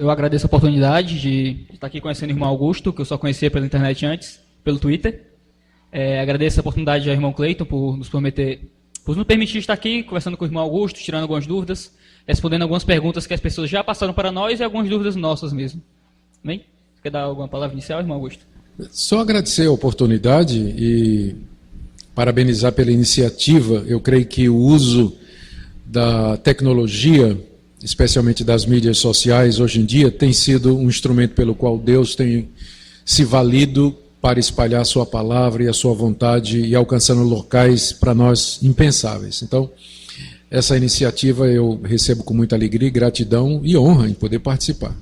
Eu agradeço a oportunidade de estar aqui conhecendo o irmão Augusto, que eu só conhecia pela internet antes, pelo Twitter. Agradeço a oportunidade ao irmão Cleiton por nos permitir estar aqui conversando com o irmão Augusto, tirando algumas dúvidas, respondendo algumas perguntas que as pessoas já passaram para nós e algumas dúvidas nossas mesmo. Amém? Quer dar alguma palavra inicial, irmão Augusto? Só agradecer a oportunidade e parabenizar pela iniciativa. Eu creio que o uso da tecnologia, especialmente das mídias sociais, hoje em dia, tem sido um instrumento pelo qual Deus tem se valido para espalhar a sua palavra e a sua vontade e alcançando locais para nós impensáveis. Então, essa iniciativa eu recebo com muita alegria, gratidão e honra em poder participar.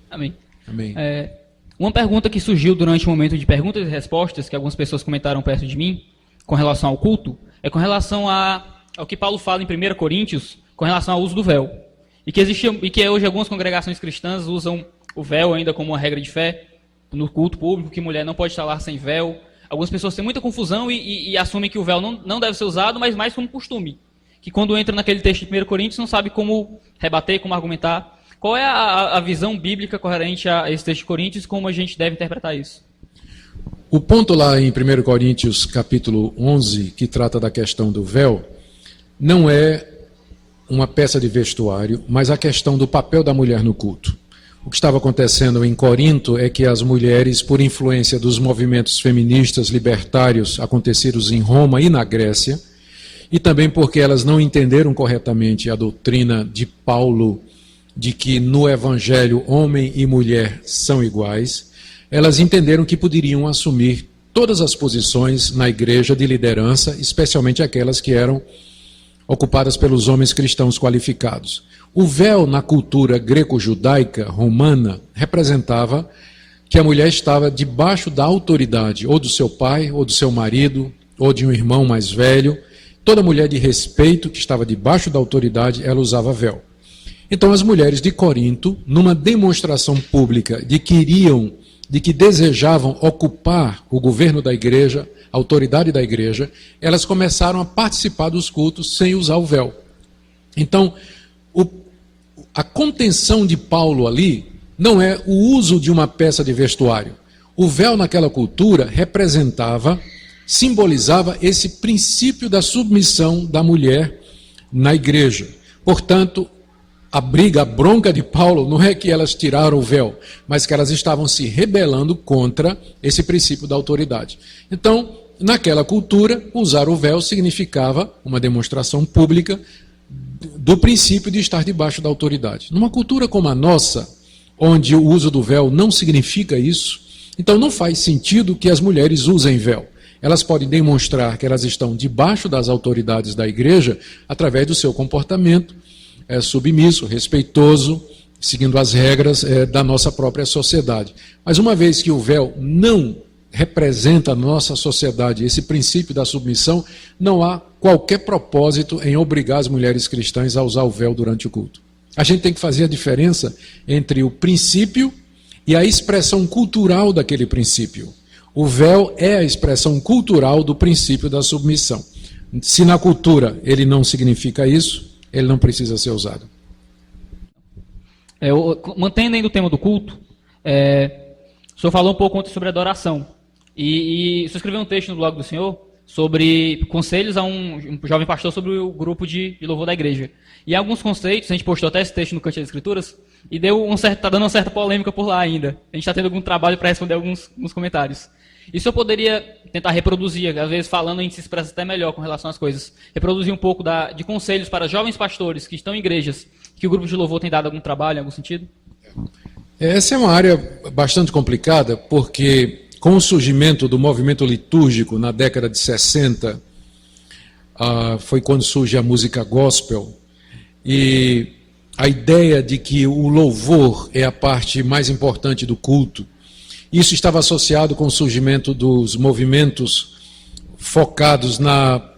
Amém. Amém. Uma pergunta que surgiu durante o momento de perguntas e respostas, que algumas pessoas comentaram perto de mim, com relação ao culto, é com relação ao que Paulo fala em 1 Coríntios, com relação ao uso do véu. E que hoje algumas congregações cristãs usam o véu ainda como uma regra de fé no culto público, que mulher não pode estar lá sem véu. Algumas pessoas têm muita confusão e assumem que o véu não deve ser usado, mas mais como costume. Que quando entra naquele texto de 1 Coríntios não sabe como rebater, como argumentar. Qual é a visão bíblica coerente a esse texto de Coríntios e como a gente deve interpretar isso? O ponto lá em 1 Coríntios capítulo 11, que trata da questão do véu, não é uma peça de vestuário, mas a questão do papel da mulher no culto. O que estava acontecendo em Corinto é que as mulheres, por influência dos movimentos feministas libertários acontecidos em Roma e na Grécia, e também porque elas não entenderam corretamente a doutrina de Paulo de que no Evangelho homem e mulher são iguais, elas entenderam que poderiam assumir todas as posições na igreja de liderança, especialmente aquelas que eram ocupadas pelos homens cristãos qualificados. O véu na cultura greco-judaica romana representava que a mulher estava debaixo da autoridade ou do seu pai, ou do seu marido, ou de um irmão mais velho. Toda mulher de respeito que estava debaixo da autoridade, ela usava véu. Então as mulheres de Corinto, numa demonstração pública de que desejavam ocupar o governo da igreja, a autoridade da igreja, elas começaram a participar dos cultos sem usar o véu. Então, a contenção de Paulo ali não é o uso de uma peça de vestuário. O véu naquela cultura simbolizava esse princípio da submissão da mulher na igreja. Portanto, a bronca de Paulo não é que elas tiraram o véu, mas que elas estavam se rebelando contra esse princípio da autoridade. Então, naquela cultura, usar o véu significava uma demonstração pública do princípio de estar debaixo da autoridade. Numa cultura como a nossa, onde o uso do véu não significa isso, então não faz sentido que as mulheres usem véu. Elas podem demonstrar que elas estão debaixo das autoridades da igreja através do seu comportamento submisso, respeitoso, seguindo as regras da nossa própria sociedade. Mas uma vez que o véu não representa na nossa sociedade esse princípio da submissão, não há qualquer propósito em obrigar as mulheres cristãs a usar o véu durante o culto. A gente tem que fazer a diferença entre o princípio e a expressão cultural daquele princípio. O véu é a expressão cultural do princípio da submissão. Se na cultura ele não significa isso, ele não precisa ser usado. Mantendo ainda o tema do culto, o senhor falou um pouco ontem sobre adoração. E o senhor escreveu um texto no blog do senhor sobre conselhos a um jovem pastor sobre o grupo de louvor da igreja. E alguns conceitos, a gente postou até esse texto no Canto das Escrituras, e está dando uma certa polêmica por lá ainda. A gente está tendo algum trabalho para responder alguns comentários. E o senhor poderia tentar reproduzir, às vezes falando a gente se expressa até melhor com relação às coisas, reproduzir um pouco de conselhos para jovens pastores que estão em igrejas, que o grupo de louvor tem dado algum trabalho, em algum sentido? Essa é uma área bastante complicada, porque com o surgimento do movimento litúrgico na década de 60, foi quando surge a música gospel, e a ideia de que o louvor é a parte mais importante do culto. Isso estava associado com o surgimento dos movimentos focados na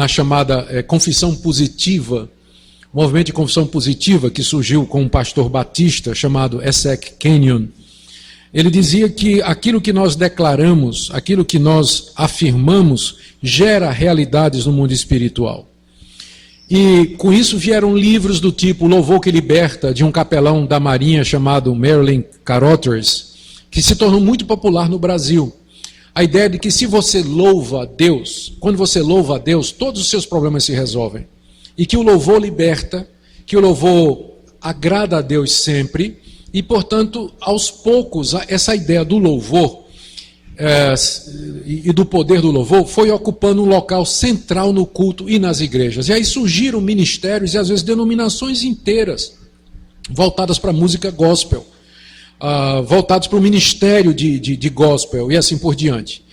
chamada confissão positiva, movimento de confissão positiva que surgiu com um pastor batista chamado Essek Kenyon. Ele dizia que aquilo que nós declaramos, aquilo que nós afirmamos, gera realidades no mundo espiritual. E com isso vieram livros do tipo Louvor que Liberta, de um capelão da Marinha chamado Marilyn Carothers, que se tornou muito popular no Brasil. A ideia de que se você louva a Deus, quando você louva a Deus, todos os seus problemas se resolvem. E que o louvor liberta, que o louvor agrada a Deus sempre, e portanto, aos poucos, essa ideia do louvor e do poder do louvor foi ocupando um local central no culto e nas igrejas. E aí surgiram ministérios e às vezes denominações inteiras voltadas para a música gospel, voltados para o ministério de gospel e assim por diante.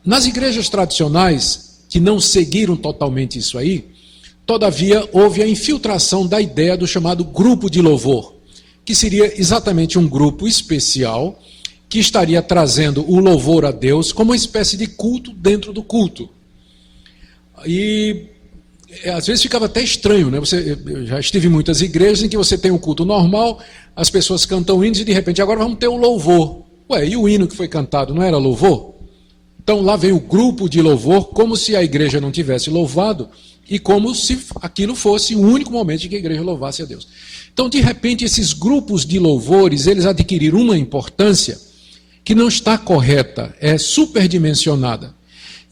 Nas igrejas tradicionais, que não seguiram totalmente isso aí, todavia houve a infiltração da ideia do chamado grupo de louvor, que seria exatamente um grupo especial que estaria trazendo o louvor a Deus como uma espécie de culto dentro do culto. E às vezes ficava até estranho, né? Eu já estive em muitas igrejas em que você tem um culto normal, as pessoas cantam hinos e de repente agora vamos ter o louvor. Ué, e o hino que foi cantado não era louvor? Então lá vem o grupo de louvor, como se a igreja não tivesse louvado e como se aquilo fosse o único momento em que a igreja louvasse a Deus. Então, de repente, esses grupos de louvores, eles adquiriram uma importância que não está correta, é superdimensionada.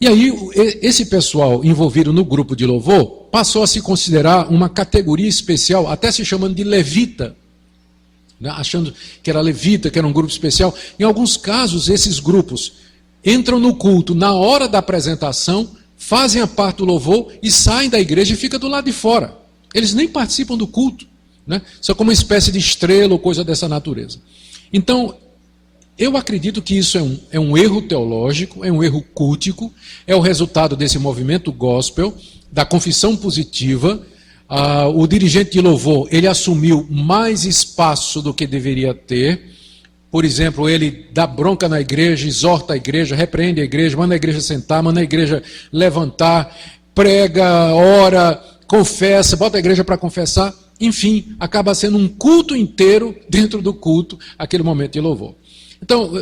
E aí, esse pessoal envolvido no grupo de louvor passou a se considerar uma categoria especial, até se chamando de levita, né? Achando que era levita, que era um grupo especial. Em alguns casos, esses grupos entram no culto na hora da apresentação, fazem a parte do louvor e saem da igreja e ficam do lado de fora. Eles nem participam do culto, né? São como uma espécie de estrela ou coisa dessa natureza. Então, eu acredito que isso é um erro teológico, é um erro cultico, é o resultado desse movimento gospel, da confissão positiva. O dirigente de louvor, ele assumiu mais espaço do que deveria ter. Por exemplo, ele dá bronca na igreja, exorta a igreja, repreende a igreja, manda a igreja sentar, manda a igreja levantar, prega, ora, confessa, bota a igreja para confessar. Enfim, acaba sendo um culto inteiro dentro do culto, aquele momento de louvor. Então,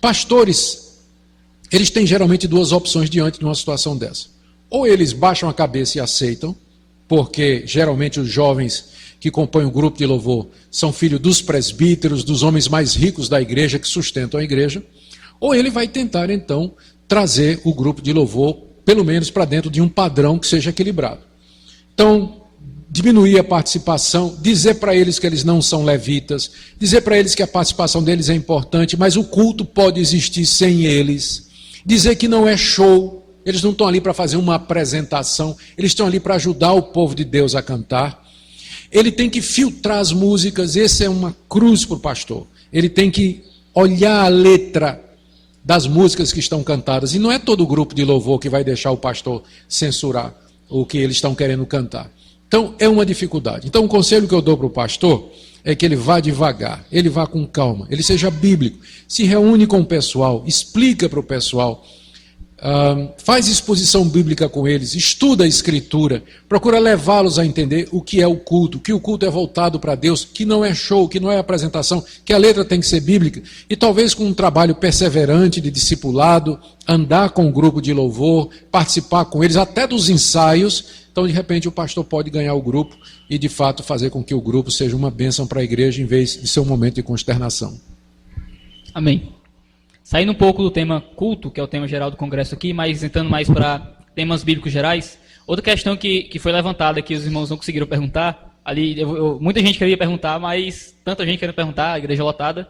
pastores, eles têm geralmente duas opções diante de uma situação dessa. Ou eles baixam a cabeça e aceitam, porque geralmente os jovens que compõem o grupo de louvor são filhos dos presbíteros, dos homens mais ricos da igreja que sustentam a igreja, ou ele vai tentar então trazer o grupo de louvor, pelo menos para dentro de um padrão que seja equilibrado. Então, diminuir a participação, dizer para eles que eles não são levitas, dizer para eles que a participação deles é importante, mas o culto pode existir sem eles, dizer que não é show, eles não estão ali para fazer uma apresentação, eles estão ali para ajudar o povo de Deus a cantar. Ele tem que filtrar as músicas, esse é uma cruz para o pastor. Ele tem que olhar a letra das músicas que estão cantadas, e não é todo grupo de louvor que vai deixar o pastor censurar o que eles estão querendo cantar. Então, é uma dificuldade. Então, o conselho que eu dou para o pastor é que ele vá devagar, ele vá com calma, ele seja bíblico, se reúne com o pessoal, explica para o pessoal, faz exposição bíblica com eles, estuda a Escritura, procura levá-los a entender o que é o culto, que o culto é voltado para Deus, que não é show, que não é apresentação, que a letra tem que ser bíblica, e talvez com um trabalho perseverante de discipulado, andar com o grupo de louvor, participar com eles, até dos ensaios. Então, de repente, o pastor pode ganhar o grupo e, de fato, fazer com que o grupo seja uma bênção para a igreja, em vez de ser um momento de consternação. Amém. Saindo um pouco do tema culto, que é o tema geral do congresso aqui, mas entrando mais para temas bíblicos gerais, outra questão que foi levantada, que os irmãos não conseguiram perguntar, ali muita gente queria perguntar, mas tanta gente querendo perguntar, a igreja lotada,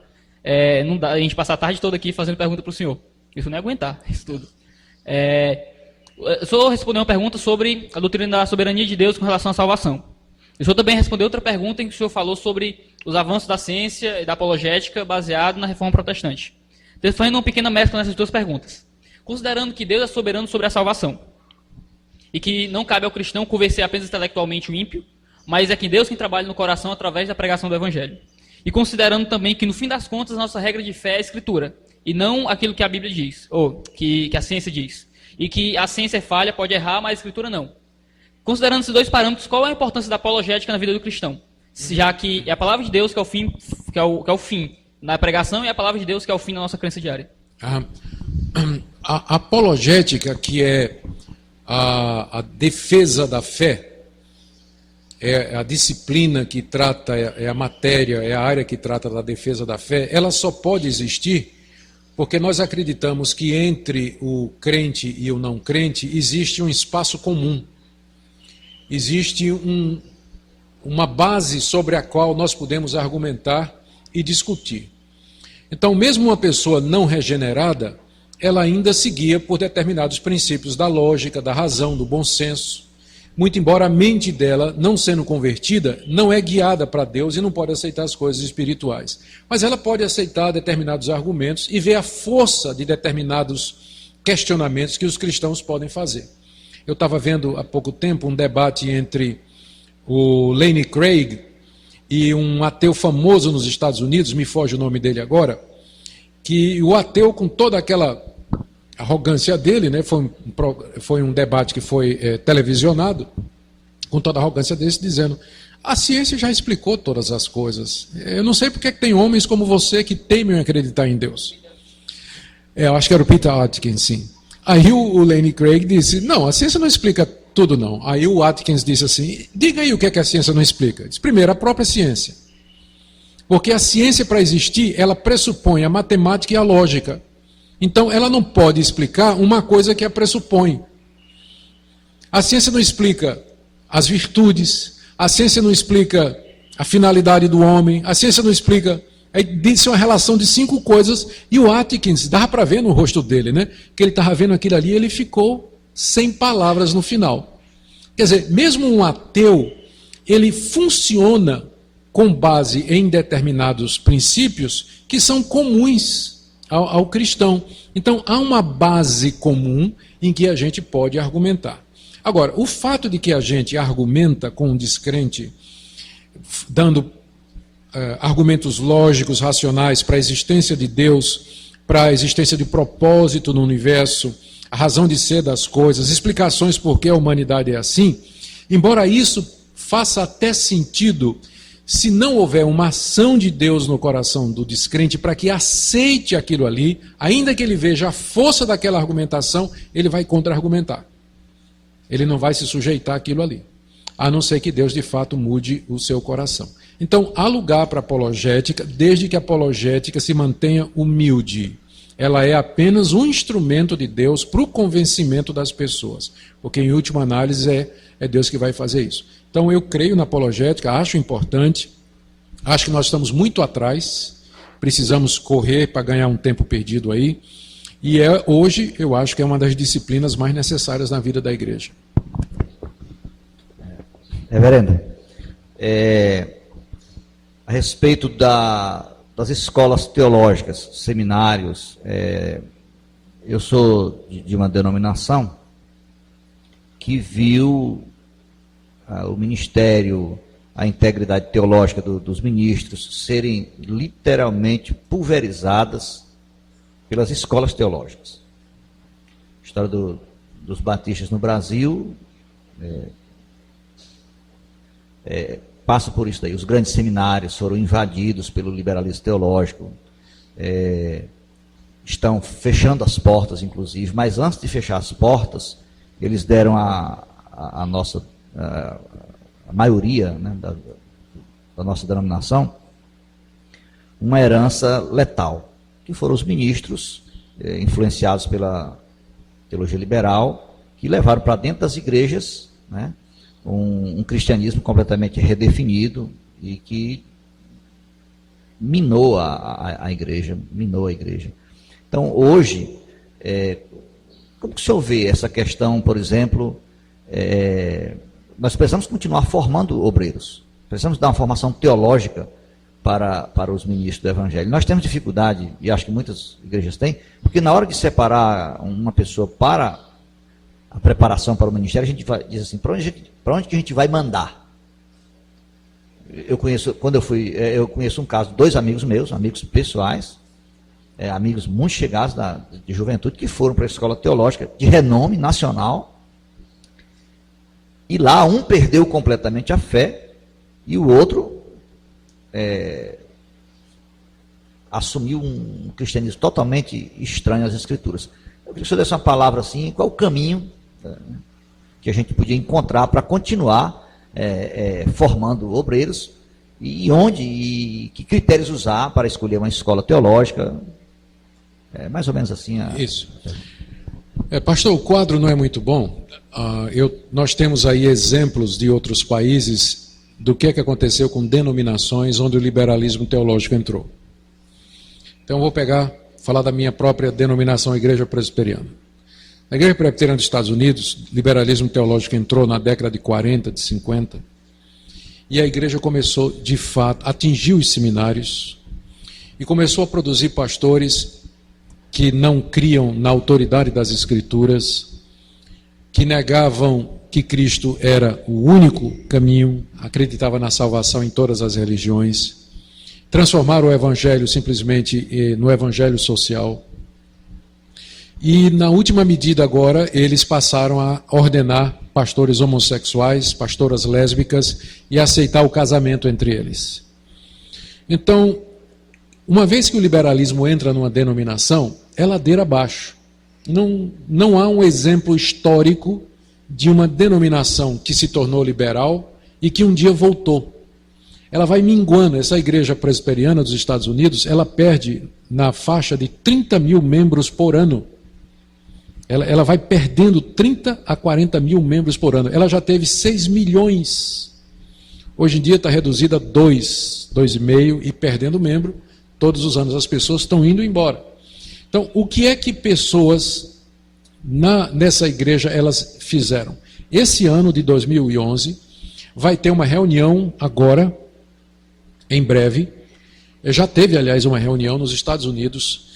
não dá a gente passar a tarde toda aqui fazendo pergunta para o senhor. Isso não é aguentar, isso tudo. Eu só responder uma pergunta sobre a doutrina da soberania de Deus com relação à salvação. O senhor também respondeu outra pergunta em que o senhor falou sobre os avanços da ciência e da apologética baseado na reforma protestante. Então, fazendo uma pequena mescla nessas duas perguntas. Considerando que Deus é soberano sobre a salvação, e que não cabe ao cristão convencer apenas intelectualmente o ímpio, mas é que Deus quem trabalha no coração através da pregação do Evangelho. E considerando também que, no fim das contas, a nossa regra de fé é a Escritura, e não aquilo que a Bíblia diz, ou que a ciência diz. E que a ciência é falha, pode errar, mas a Escritura não. Considerando esses dois parâmetros, qual é a importância da apologética na vida do cristão? Já que é a palavra de Deus que é o fim, que é o fim na pregação, e a palavra de Deus que é o fim da nossa crença diária. A apologética, que é a defesa da fé, é a disciplina que trata, é a matéria, é a área que trata da defesa da fé, ela só pode existir porque nós acreditamos que entre o crente e o não crente existe um espaço comum, existe uma base sobre a qual nós podemos argumentar e discutir. Então, mesmo uma pessoa não regenerada, ela ainda seguia por determinados princípios da lógica, da razão, do bom senso. Muito embora a mente dela, não sendo convertida, não é guiada para Deus e não pode aceitar as coisas espirituais. Mas ela pode aceitar determinados argumentos e ver a força de determinados questionamentos que os cristãos podem fazer. Eu estava vendo há pouco tempo um debate entre o Lenny Craig e um ateu famoso nos Estados Unidos, me foge o nome dele agora, que o ateu, com toda aquela arrogância dele, né, foi um debate que foi televisionado, com toda a arrogância dele, dizendo: a ciência já explicou todas as coisas, eu não sei porque tem homens como você que temem acreditar em Deus. Eu acho que era o Peter Atkins, sim. Aí o Lenny Craig disse: não, a ciência não explica tudo não. Aí o Atkins disse assim: diga aí o que é que a ciência não explica. Ele disse: primeiro, a própria ciência. Porque a ciência, para existir, ela pressupõe a matemática e a lógica. Então, ela não pode explicar uma coisa que a pressupõe. A ciência não explica as virtudes, a ciência não explica a finalidade do homem, a ciência não explica... Aí disse uma relação de 5 coisas, e o Atkins, dava para ver no rosto dele, né, que ele estava vendo aquilo ali, e ele ficou sem palavras no final. Quer dizer, mesmo um ateu, ele funciona com base em determinados princípios que são comuns ao cristão. Então, há uma base comum em que a gente pode argumentar. Agora, o fato de que a gente argumenta com um descrente, dando argumentos lógicos, racionais para a existência de Deus, para a existência de propósito no universo, a razão de ser das coisas, explicações por que a humanidade é assim, embora isso faça até sentido, se não houver uma ação de Deus no coração do descrente para que aceite aquilo ali, ainda que ele veja a força daquela argumentação, ele vai contra-argumentar. Ele não vai se sujeitar àquilo ali, a não ser que Deus de fato mude o seu coração. Então, há lugar para apologética, desde que a apologética se mantenha humilde. Ela é apenas um instrumento de Deus para o convencimento das pessoas, porque em última análise é Deus que vai fazer isso. Então eu creio na apologética, acho importante, acho que nós estamos muito atrás, precisamos correr para ganhar um tempo perdido aí, e hoje eu acho que é uma das disciplinas mais necessárias na vida da igreja. Reverendo, a respeito das escolas teológicas, seminários, eu sou de uma denominação que viu o ministério, a integridade teológica dos ministros serem literalmente pulverizadas pelas escolas teológicas. A história dos batistas no Brasil passa por isso daí. Os grandes seminários foram invadidos pelo liberalismo teológico, estão fechando as portas, inclusive, mas antes de fechar as portas, eles deram a nossa... a maioria, né, da nossa denominação, uma herança letal, que foram os ministros influenciados pela teologia liberal, que levaram para dentro das igrejas, né, um cristianismo completamente redefinido e que minou a igreja, Então, hoje, como que o senhor vê essa questão, por exemplo, nós precisamos continuar formando obreiros, precisamos dar uma formação teológica para os ministros do Evangelho. Nós temos dificuldade, e acho que muitas igrejas têm, porque na hora de separar uma pessoa para a preparação para o ministério, a gente diz assim: para onde que a gente vai mandar? Eu conheço um caso de 2 amigos meus, amigos pessoais, amigos muito chegados de juventude, que foram para a escola teológica de renome nacional. E lá um perdeu completamente a fé e o outro assumiu um cristianismo totalmente estranho às Escrituras. Eu queria que o senhor desse uma palavra assim, qual o caminho que a gente podia encontrar para continuar formando obreiros, e onde e que critérios usar para escolher uma escola teológica. É mais ou menos assim. Isso. Pastor, o quadro não é muito bom. Nós temos aí exemplos de outros países do que aconteceu com denominações onde o liberalismo teológico entrou. Então eu vou falar da minha própria denominação, Igreja Presbiteriana. Na Igreja Presbiteriana dos Estados Unidos, o liberalismo teológico entrou na década de 40, de 50, e a igreja começou, de fato, atingiu os seminários e começou a produzir pastores que não criam na autoridade das Escrituras, que negavam que Cristo era o único caminho, acreditava na salvação em todas as religiões, transformaram o evangelho simplesmente no evangelho social. E na última medida agora, eles passaram a ordenar pastores homossexuais, pastoras lésbicas e aceitar o casamento entre eles. Então, uma vez que o liberalismo entra numa denominação, é ladeira abaixo. Não há um exemplo histórico de uma denominação que se tornou liberal e que um dia voltou. Ela vai minguando. Essa igreja presbiteriana dos Estados Unidos, ela perde na faixa de 30 mil membros por ano. Ela vai perdendo 30 a 40 mil membros por ano. Ela já teve 6 milhões. Hoje em dia está reduzida a 2,5 e perdendo membro. Todos os anos as pessoas estão indo embora. Então, o que é que pessoas nessa igreja elas fizeram? Esse ano de 2011 vai ter uma reunião agora, em breve. Já teve, aliás, uma reunião nos Estados Unidos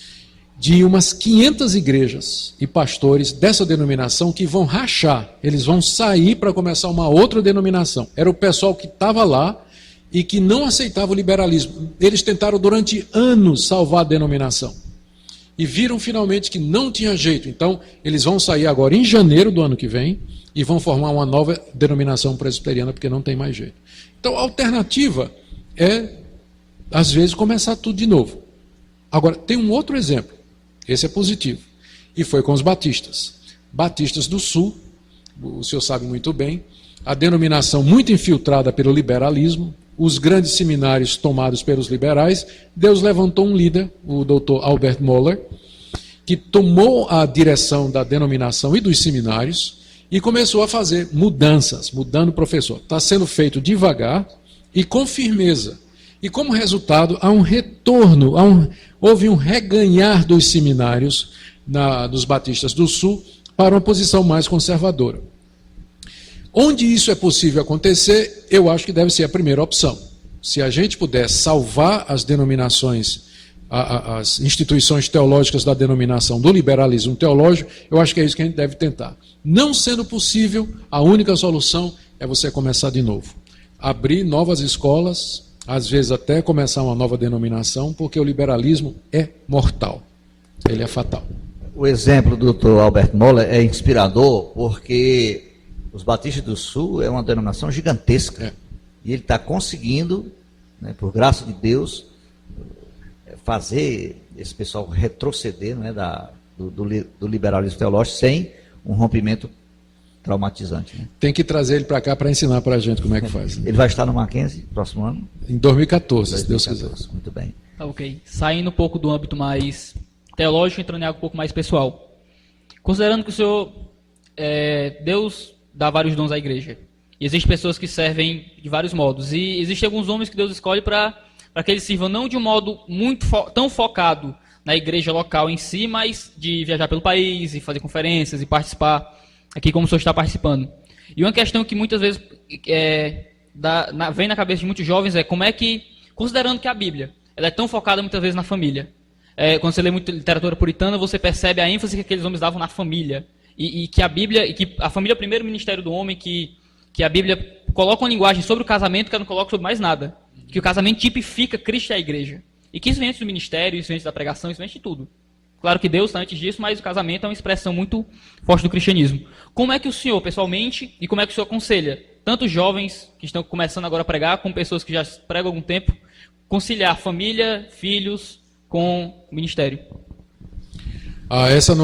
de umas 500 igrejas e pastores dessa denominação que vão rachar. Eles vão sair para começar uma outra denominação. Era o pessoal que estava lá e que não aceitava o liberalismo. Eles tentaram durante anos salvar a denominação. E viram finalmente que não tinha jeito. Então, eles vão sair agora em janeiro do ano que vem e vão formar uma nova denominação presbiteriana, porque não tem mais jeito. Então, a alternativa é, às vezes, começar tudo de novo. Agora, tem um outro exemplo. Esse é positivo. E foi com os batistas. Batistas do Sul, o senhor sabe muito bem, a denominação muito infiltrada pelo liberalismo, os grandes seminários tomados pelos liberais. Deus levantou um líder, o Dr. Albert Mohler, que tomou a direção da denominação e dos seminários e começou a fazer mudanças, mudando o professor. Está sendo feito devagar e com firmeza. E como resultado, há um retorno, houve um reganhar dos seminários dos batistas do Sul para uma posição mais conservadora. Onde isso é possível acontecer, eu acho que deve ser a primeira opção. Se a gente puder salvar as denominações, as instituições teológicas da denominação do liberalismo teológico, eu acho que é isso que a gente deve tentar. Não sendo possível, a única solução é você começar de novo. Abrir novas escolas, às vezes até começar uma nova denominação, porque o liberalismo é mortal, ele é fatal. O exemplo do Dr. Albert Mohler é inspirador, porque os Batistas do Sul é uma denominação gigantesca, e ele está conseguindo, né, por graça de Deus, fazer esse pessoal retroceder, né, do liberalismo teológico sem um rompimento traumatizante. Né? Tem que trazer ele para cá para ensinar para a gente como é que faz. Né? Ele vai estar no Mackenzie próximo ano? Em 2014, se Deus quiser. Muito bem. Tá, ok. Saindo um pouco do âmbito mais teológico, entrando em algo um pouco mais pessoal. Considerando que o senhor, Deus dá vários dons à igreja. E existem pessoas que servem de vários modos. E existem alguns homens que Deus escolhe para que eles sirvam não de um modo tão focado na igreja local em si, mas de viajar pelo país e fazer conferências e participar aqui como o senhor está participando. E uma questão que muitas vezes vem na cabeça de muitos jovens é como é que, considerando que a Bíblia ela é tão focada muitas vezes na família, quando você lê muita literatura puritana, você percebe a ênfase que aqueles homens davam na família. E que a Bíblia, e que a família é o primeiro ministério do homem, que a Bíblia coloca uma linguagem sobre o casamento que ela não coloca sobre mais nada. Que o casamento tipifica Cristo e a igreja. E que isso vem antes do ministério, isso vem antes da pregação, isso vem antes de tudo. Claro que Deus está antes disso, mas o casamento é uma expressão muito forte do cristianismo. Como é que o senhor, pessoalmente, e como é que o senhor aconselha tanto jovens que estão começando agora a pregar, como pessoas que já pregam há algum tempo, conciliar família, filhos com o ministério? Essa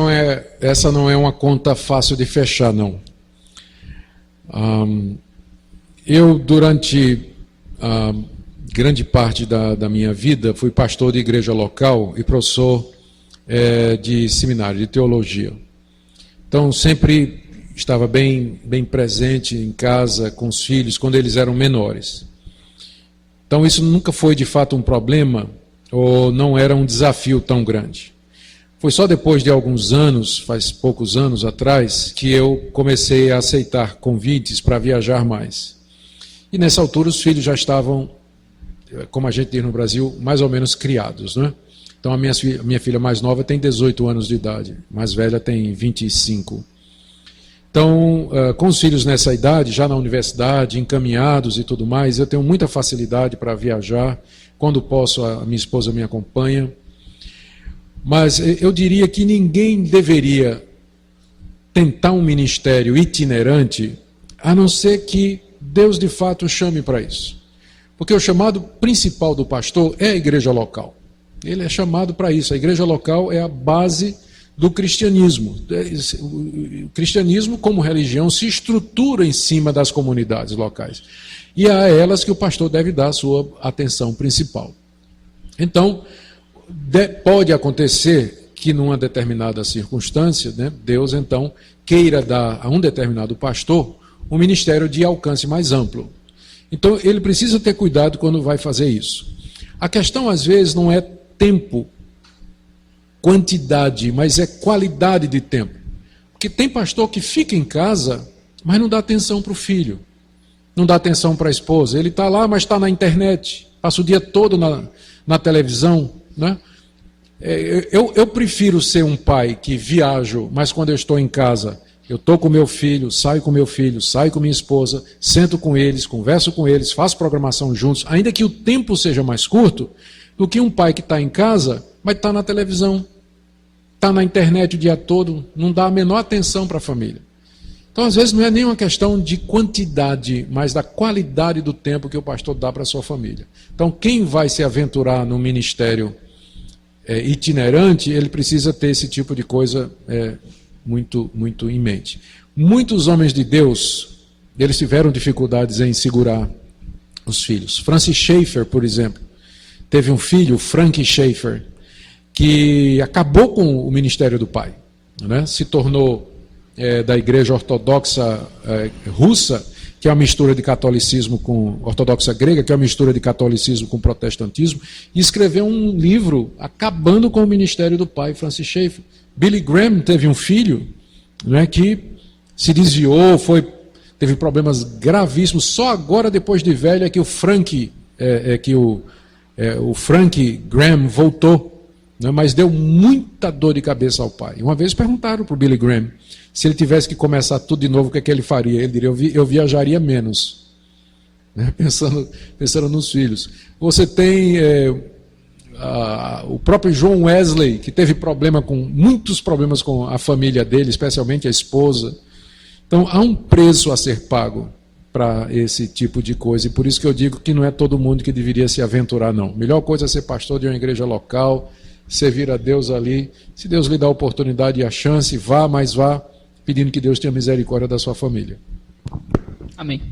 não é uma conta fácil de fechar, não. Eu, durante a grande parte da minha vida, fui pastor de igreja local e professor de seminário, de teologia. Então, sempre estava bem presente em casa com os filhos quando eles eram menores. Então, isso nunca foi de fato um problema ou não era um desafio tão grande. Foi só depois de alguns anos, faz poucos anos atrás, que eu comecei a aceitar convites para viajar mais. E nessa altura os filhos já estavam, como a gente diz no Brasil, mais ou menos criados, né? Então a minha filha mais nova tem 18 anos de idade, mais velha tem 25. Então, com os filhos nessa idade, já na universidade, encaminhados e tudo mais, eu tenho muita facilidade para viajar. Quando posso, a minha esposa me acompanha. Mas eu diria que ninguém deveria tentar um ministério itinerante, a não ser que Deus de fato o chame para isso. Porque o chamado principal do pastor é a igreja local. Ele é chamado para isso. A igreja local é a base do cristianismo. O cristianismo, como religião, se estrutura em cima das comunidades locais. E é a elas que o pastor deve dar a sua atenção principal. Então, pode acontecer que numa determinada circunstância, né, Deus então queira dar a um determinado pastor um ministério de alcance mais amplo. Então ele precisa ter cuidado quando vai fazer isso. A questão às vezes não é tempo, quantidade, mas é qualidade de tempo. Porque tem pastor que fica em casa, mas não dá atenção para o filho, não dá atenção para a esposa. Ele está lá, mas está na internet, passa o dia todo na televisão, né? Eu prefiro ser um pai que viajo, mas quando eu estou em casa, eu estou com meu filho, saio com meu filho, saio com minha esposa, sento com eles, converso com eles, faço programação juntos, ainda que o tempo seja mais curto, do que um pai que está em casa, mas está na televisão, está na internet o dia todo, não dá a menor atenção para a família. Então, às vezes, não é nem uma questão de quantidade, mas da qualidade do tempo que o pastor dá para a sua família. Então, quem vai se aventurar no ministério itinerante, ele precisa ter esse tipo de coisa muito, muito em mente. Muitos homens de Deus, eles tiveram dificuldades em segurar os filhos. Francis Schaeffer, por exemplo, teve um filho, Frank Schaeffer, que acabou com o ministério do pai, né? Se tornou da igreja ortodoxa russa, que é uma mistura de catolicismo com ortodoxa grega, que é uma mistura de catolicismo com protestantismo, e escreveu um livro acabando com o ministério do pai, Francis Schaeffer. Billy Graham teve um filho, né, que se desviou, teve problemas gravíssimos. Só agora, depois de velho, é que o Frank Graham voltou, né, mas deu muita dor de cabeça ao pai. Uma vez perguntaram para o Billy Graham se ele tivesse que começar tudo de novo, o que é que ele faria? Ele diria, eu viajaria menos, né? Pensando nos filhos. Você tem o próprio John Wesley, que teve muitos problemas com a família dele, especialmente a esposa. Então, há um preço a ser pago para esse tipo de coisa, e por isso que eu digo que não é todo mundo que deveria se aventurar, não. Melhor coisa é ser pastor de uma igreja local, servir a Deus ali. Se Deus lhe dá a oportunidade e a chance, vá, mas vá, pedindo que Deus tenha misericórdia da sua família. Amém.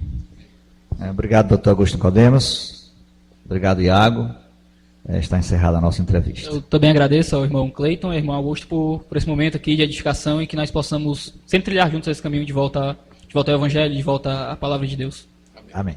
Obrigado, doutor Augusto Nicodemus. Obrigado, Iago. Está encerrada a nossa entrevista. Eu também agradeço ao irmão Cleiton e ao irmão Augusto por esse momento aqui de edificação e que nós possamos sempre trilhar juntos esse caminho de volta ao Evangelho, de volta à Palavra de Deus. Amém.